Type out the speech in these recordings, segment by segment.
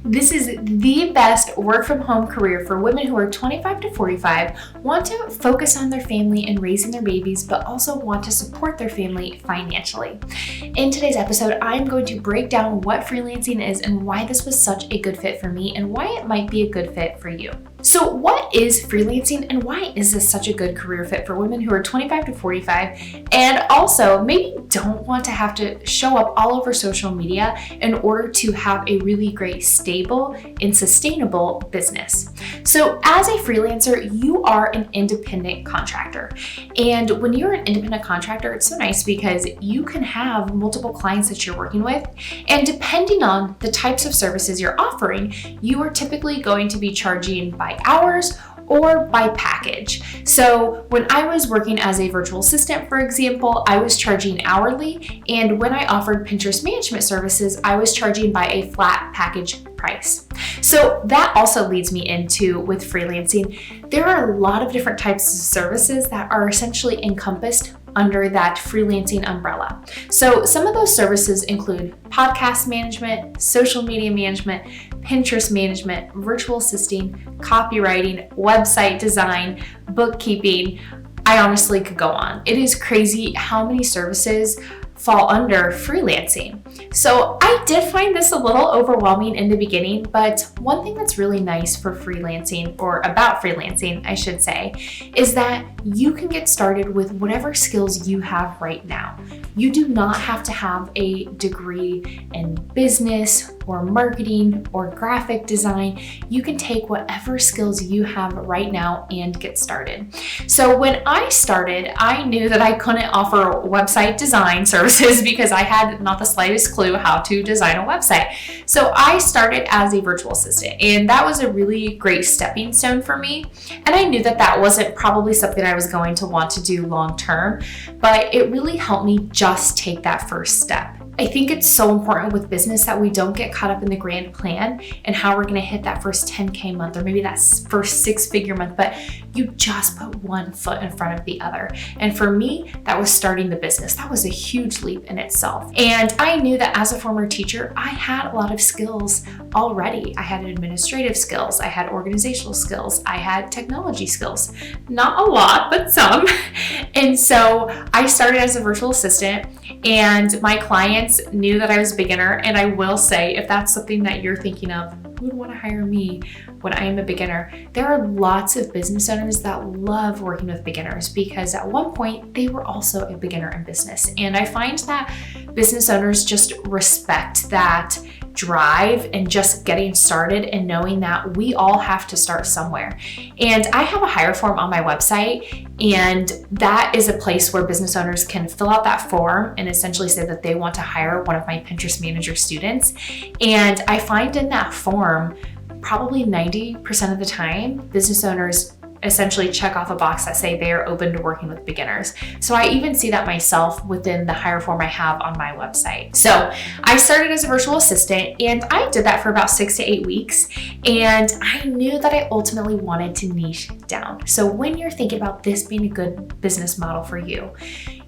This is the best work from home career for women who are 25 to 45, want to focus on their family and raising their babies, but also want to support their family financially. In today's episode, I'm going to break down what freelancing is and why this was such a good fit for me and why it might be a good fit for you. So what is freelancing and why is this such a good career fit for women who are 25 to 45 and also maybe don't want to have to show up all over social media in order to have a really great, stable and sustainable business? So as a freelancer, you are an independent contractor. And when you're an independent contractor, it's so nice because you can have multiple clients that you're working with. And depending on the types of services you're offering, you are typically going to be charging by hours or by package. So when I was working as a virtual assistant, for example, I was charging hourly. And when I offered Pinterest management services, I was charging by a flat package price. So that also leads me into with freelancing. There are a lot of different types of services that are essentially encompassed under that freelancing umbrella. So some of those services include podcast management, social media management, Pinterest management, virtual assisting, copywriting, website design, bookkeeping. I honestly could go on. It is crazy how many services fall under freelancing. So I did find this a little overwhelming in the beginning, but one thing that's really nice for freelancing, or about freelancing, I should say, is that you can get started with whatever skills you have right now. You do not have to have a degree in business or marketing or graphic design. You can take whatever skills you have right now and get started. So when I started, I knew that I couldn't offer website design services because I had not the slightest clue how to design a website. So I started as a virtual assistant, and that was a really great stepping stone for me. And I knew that that wasn't probably something I was going to want to do long term, but it really helped me just take that first step. I think it's so important with business that we don't get caught up in the grand plan and how we're going to hit that first 10K month or maybe that first six-figure month, but you just put one foot in front of the other. And for me, that was starting the business. That was a huge leap in itself. And I knew that as a former teacher, I had a lot of skills already. I had administrative skills, I had organizational skills, I had technology skills. Not a lot, but some. And so I started as a virtual assistant, and my clients knew that I was a beginner. And I will say, if that's something that you're thinking of, who would want to hire me when I am a beginner? There are lots of business owners that love working with beginners because at one point they were also a beginner in business. And I find that business owners just respect that drive and just getting started and knowing that we all have to start somewhere. And I have a hire form on my website, and that is a place where business owners can fill out that form and essentially say that they want to hire one of my Pinterest manager students. And I find in that form, probably 90% of the time, business owners essentially check off a box that say they are open to working with beginners. So I even see that myself within the hire form I have on my website. So I started as a virtual assistant, and I did that for about 6 to 8 weeks. And I knew that I ultimately wanted to niche down. So when you're thinking about this being a good business model for you,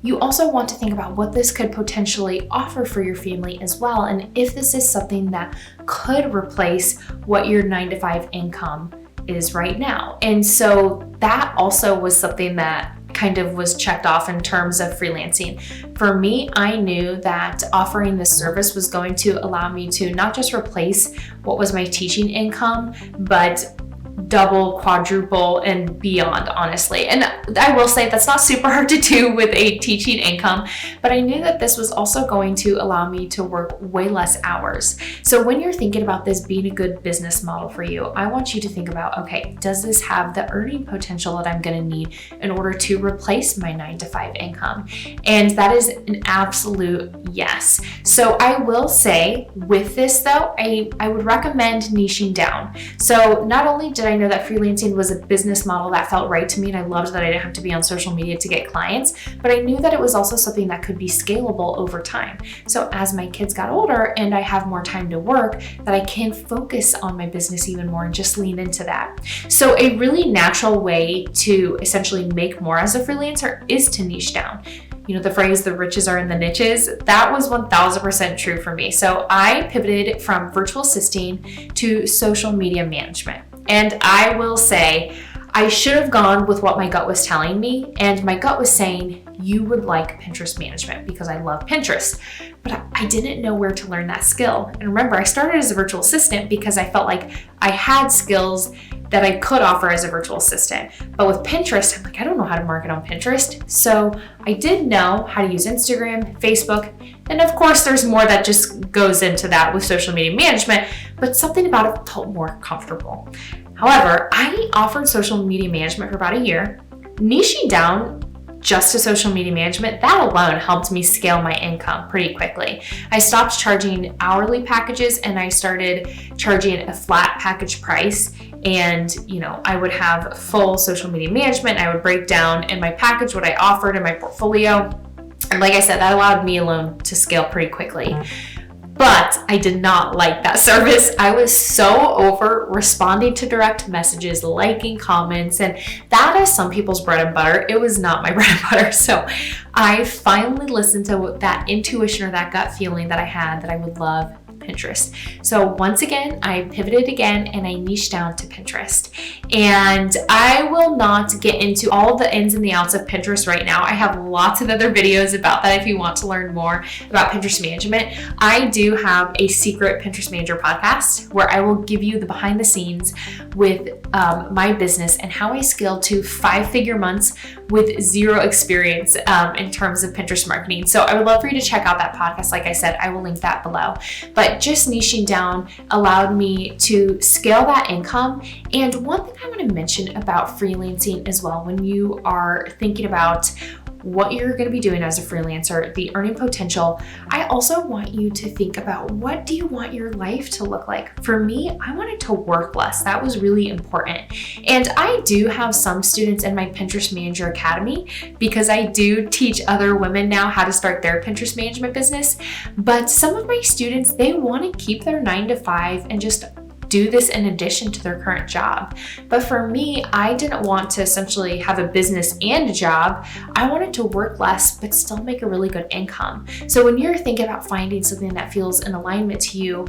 you also want to think about what this could potentially offer for your family as well. And if this is something that could replace what your 9-to-5 income is right now. And so that also was something that kind of was checked off in terms of freelancing. For me, I knew that offering this service was going to allow me to not just replace what was my teaching income, but double, quadruple, and beyond, honestly. And I will say that's not super hard to do with a teaching income, but I knew that this was also going to allow me to work way less hours. So when you're thinking about this being a good business model for you, I want you to think about, okay, does this have the earning potential that I'm going to need in order to replace my 9-to-5 income? And that is an absolute yes. So I will say with this though, I would recommend niching down. So not only did I know that freelancing was a business model that felt right to me, and I loved that I didn't have to be on social media to get clients, but I knew that it was also something that could be scalable over time. So as my kids got older and I have more time to work, that I can focus on my business even more and just lean into that. So a really natural way to essentially make more as a freelancer is to niche down. the phrase, the riches are in the niches, that was 1000% true for me. So I pivoted from virtual assisting to social media management. And I will say, I should have gone with what my gut was telling me. And my gut was saying, you would like Pinterest management because I love Pinterest. But I didn't know where to learn that skill. And remember, I started as a virtual assistant because I felt like I had skills that I could offer as a virtual assistant. But with Pinterest, I'm like, I don't know how to market on Pinterest. So I did know how to use Instagram, Facebook, and of course there's more that just goes into that with social media management, but something about it felt more comfortable. However, I offered social media management for about a year. Niching down just to social media management, that alone helped me scale my income pretty quickly. I stopped charging hourly packages and I started charging a flat package price. And, I would have full social media management. I would break down in my package what I offered in my portfolio. And like I said, that allowed me alone to scale pretty quickly. But I did not like that service. I was so over responding to direct messages, liking comments, and that is some people's bread and butter. It was not my bread and butter. So I finally listened to that intuition or that gut feeling that I had that I would love Pinterest. So once again, I pivoted again and I niched down to Pinterest. And I will not get into all the ins and the outs of Pinterest right now. I have lots of other videos about that if you want to learn more about Pinterest management. I do have a secret Pinterest Manager podcast where I will give you the behind the scenes with my business and how I scaled to 5-figure months with zero experience in terms of Pinterest marketing. So I would love for you to check out that podcast. Like I said, I will link that below. But just niching down allowed me to scale that income. And one thing I want to mention about freelancing as well, when you are thinking about what you're going to be doing as a freelancer, the earning potential, I also want you to think about, what do you want your life to look like? For me, I wanted to work less. That was really important. And I do have some students in my Pinterest Manager Academy because I do teach other women now how to start their Pinterest management business. But some of my students, they want to keep their 9-to-5 and just do this in addition to their current job. But for me, I didn't want to essentially have a business and a job. I wanted to work less, but still make a really good income. So when you're thinking about finding something that feels in alignment to you,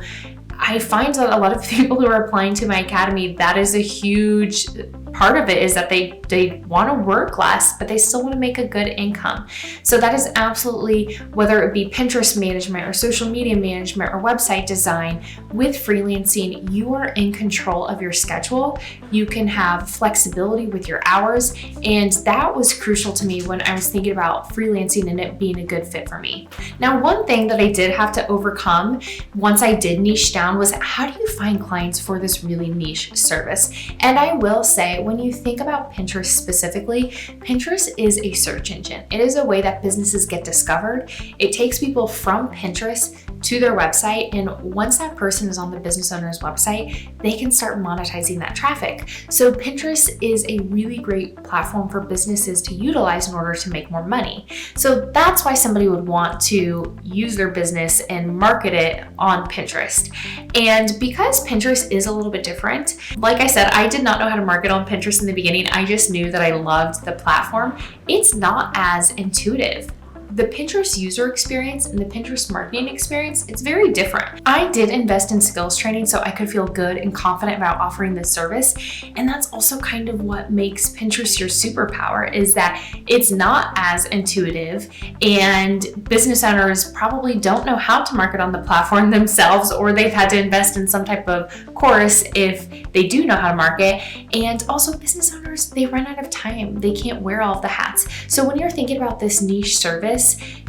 I find that a lot of people who are applying to my academy, that is a huge part of it, is that they want to work less, but they still want to make a good income. So that is absolutely, whether it be Pinterest management or social media management or website design, with freelancing, you are in control of your schedule. You can have flexibility with your hours. And that was crucial to me when I was thinking about freelancing and it being a good fit for me. Now, one thing that I did have to overcome once I did niche down was, how do you find clients for this really niche service? And I will say, when you think about Pinterest specifically, Pinterest is a search engine. It is a way that businesses get discovered. It takes people from Pinterest to their website. And once that person is on the business owner's website, they can start monetizing that traffic. So Pinterest is a really great platform for businesses to utilize in order to make more money. So that's why somebody would want to use their business and market it on Pinterest. And because Pinterest is a little bit different, like I said, I did not know how to market on Pinterest in the beginning. I just knew that I loved the platform. It's not as intuitive. The Pinterest user experience and the Pinterest marketing experience, it's very different. I did invest in skills training so I could feel good and confident about offering this service. And that's also kind of what makes Pinterest your superpower, is that it's not as intuitive and business owners probably don't know how to market on the platform themselves, or they've had to invest in some type of course if they do know how to market. And also business owners, they run out of time. They can't wear all of the hats. So when you're thinking about this niche service,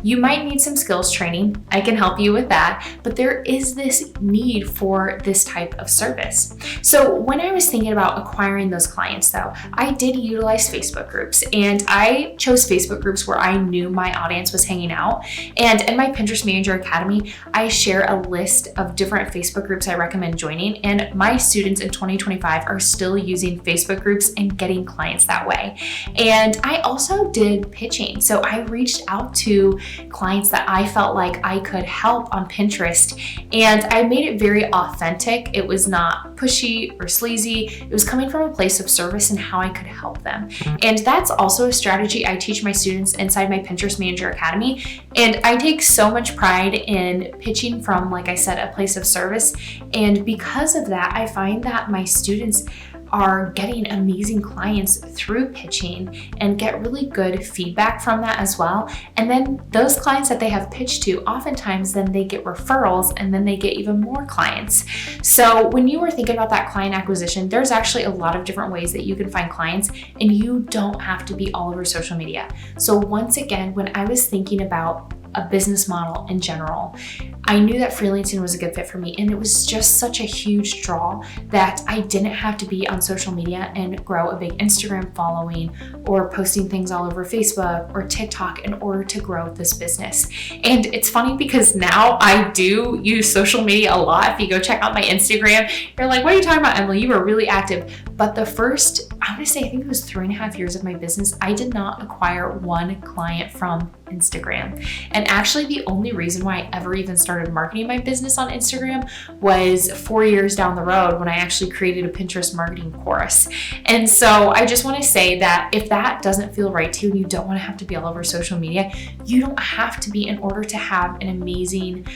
you might need some skills training. I can help you with that, but there is this need for this type of service. So when I was thinking about acquiring those clients though, I did utilize Facebook groups, and I chose Facebook groups where I knew my audience was hanging out. And in my Pinterest Manager Academy, I share a list of different Facebook groups I recommend joining, and my students in 2025 are still using Facebook groups and getting clients that way. And I also did pitching. So I reached out to clients that I felt like I could help on Pinterest. And I made it very authentic. It was not pushy or sleazy. It was coming from a place of service and how I could help them. And that's also a strategy I teach my students inside my Pinterest Manager Academy. And I take so much pride in pitching from, like I said, a place of service. And because of that, I find that my students are getting amazing clients through pitching and get really good feedback from that as well. And then those clients that they have pitched to, oftentimes then they get referrals and then they get even more clients. So when you were thinking about that client acquisition, there's actually a lot of different ways that you can find clients, and you don't have to be all over social media. So once again, when I was thinking about a business model in general, I knew that freelancing was a good fit for me, and it was just such a huge draw that I didn't have to be on social media and grow a big Instagram following or posting things all over Facebook or TikTok in order to grow this business. And it's funny because now I do use social media a lot. If you go check out my Instagram, you're like, what are you talking about, Emily? You were really active. But the first, I want to say, I think it was 3.5 years of my business, I did not acquire one client from Instagram. And actually the only reason why I ever even started marketing my business on Instagram was 4 years down the road when I actually created a Pinterest marketing course. And so I just want to say that if that doesn't feel right to you and you don't want to have to be all over social media, you don't have to be in order to have an amazing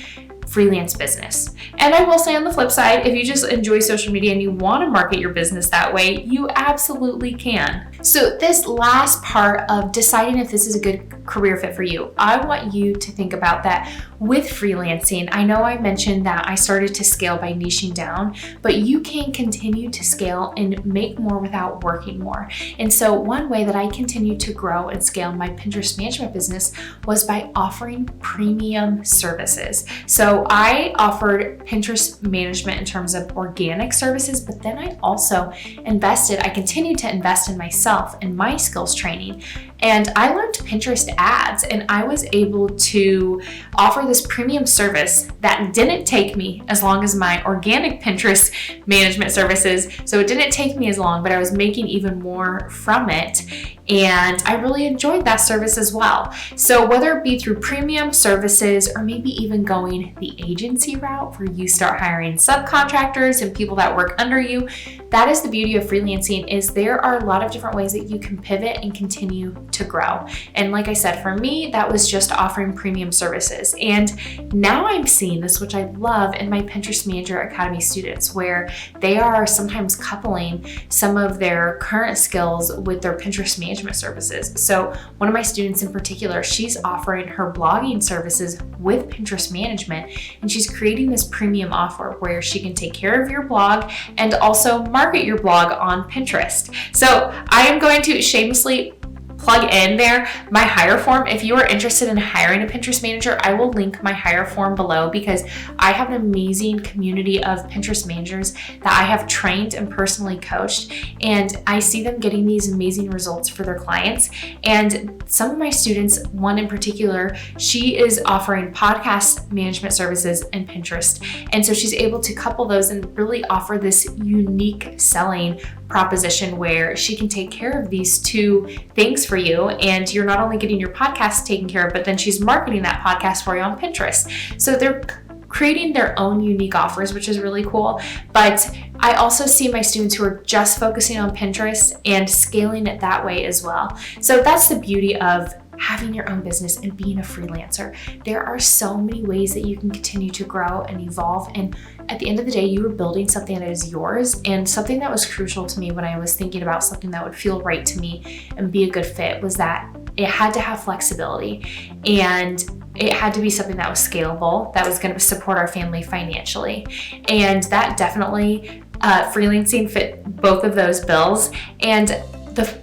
freelance business. And I will say on the flip side, if you just enjoy social media and you want to market your business that way, you absolutely can. So this last part of deciding if this is a good career fit for you, I want you to think about that with freelancing. I know I mentioned that I started to scale by niching down, but you can continue to scale and make more without working more. And so one way that I continued to grow and scale my Pinterest management business was by offering premium services. So I offered Pinterest management in terms of organic services, but then I also I continued to invest in myself and my skills training. And I learned Pinterest ads, and I was able to offer this premium service that didn't take me as long as my organic Pinterest management services. So it didn't take me as long, but I was making even more from it. And I really enjoyed that service as well. So whether it be through premium services or maybe even going the agency route where you start hiring subcontractors and people that work under you, that is the beauty of freelancing, is there are a lot of different ways that you can pivot and continue to grow. And like I said, for me, that was just offering premium services. And now I'm seeing this, which I love in my Pinterest Manager Academy students, where they are sometimes coupling some of their current skills with their Pinterest management services. So one of my students in particular, she's offering her blogging services with Pinterest management, and she's creating this premium offer where she can take care of your blog and also market your blog on Pinterest. So I am going to shamelessly plug in there my hire form. If you are interested in hiring a Pinterest manager, I will link my hire form below, because I have an amazing community of Pinterest managers that I have trained and personally coached, and I see them getting these amazing results for their clients. And some of my students, one in particular, she is offering podcast management services and Pinterest. And so she's able to couple those and really offer this unique selling proposition where she can take care of these two things for you, and you're not only getting your podcast taken care of, but then she's marketing that podcast for you on Pinterest. So they're creating their own unique offers, which is really cool. But I also see my students who are just focusing on Pinterest and scaling it that way as well. So that's the beauty of having your own business and being a freelancer. There are so many ways that you can continue to grow and evolve, and at the end of the day, you are building something that is yours. And something that was crucial to me when I was thinking about something that would feel right to me and be a good fit was that it had to have flexibility, and it had to be something that was scalable, that was going to support our family financially. And that definitely, freelancing fit both of those bills. And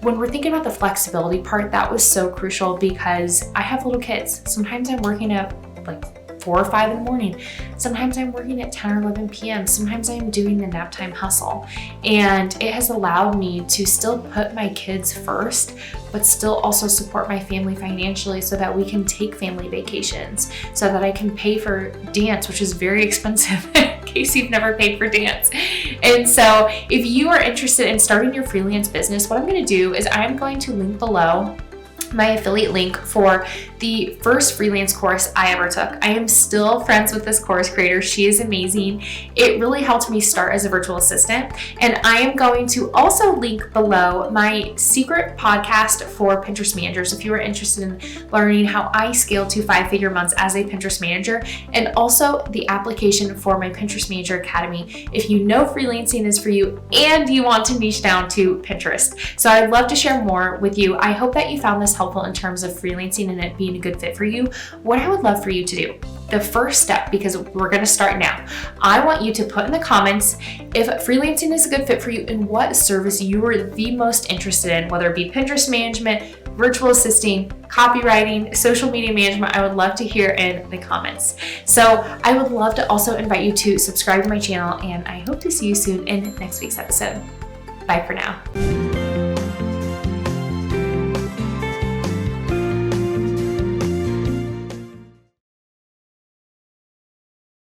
when we're thinking about the flexibility part, that was so crucial, because I have little kids. Sometimes I'm working at like 4 or 5 in the morning. Sometimes I'm working at 10 or 11 p.m. Sometimes I'm doing the nap time hustle. And it has allowed me to still put my kids first, but still also support my family financially, so that we can take family vacations, so that I can pay for dance, which is very expensive in case you've never paid for dance. And so if you are interested in starting your freelance business, what I'm going to do is I'm going to link below my affiliate link for the first freelance course I ever took. I am still friends with this course creator. She is amazing. It really helped me start as a virtual assistant. And I am going to also link below my secret podcast for Pinterest managers if you are interested in learning how I scaled to 5-figure months as a Pinterest manager, and also the application for my Pinterest Manager Academy if you know freelancing is for you and you want to niche down to Pinterest. So I'd love to share more with you. I hope that you found this helpful in terms of freelancing and it being a good fit for you. What I would love for you to do, the first step, because we're going to start now, I want you to put in the comments if freelancing is a good fit for you and what service you are the most interested in, whether it be Pinterest management, virtual assisting, copywriting, social media management. I would love to hear in the comments. So I would love to also invite you to subscribe to my channel, and I hope to see you soon in next week's episode. Bye for now.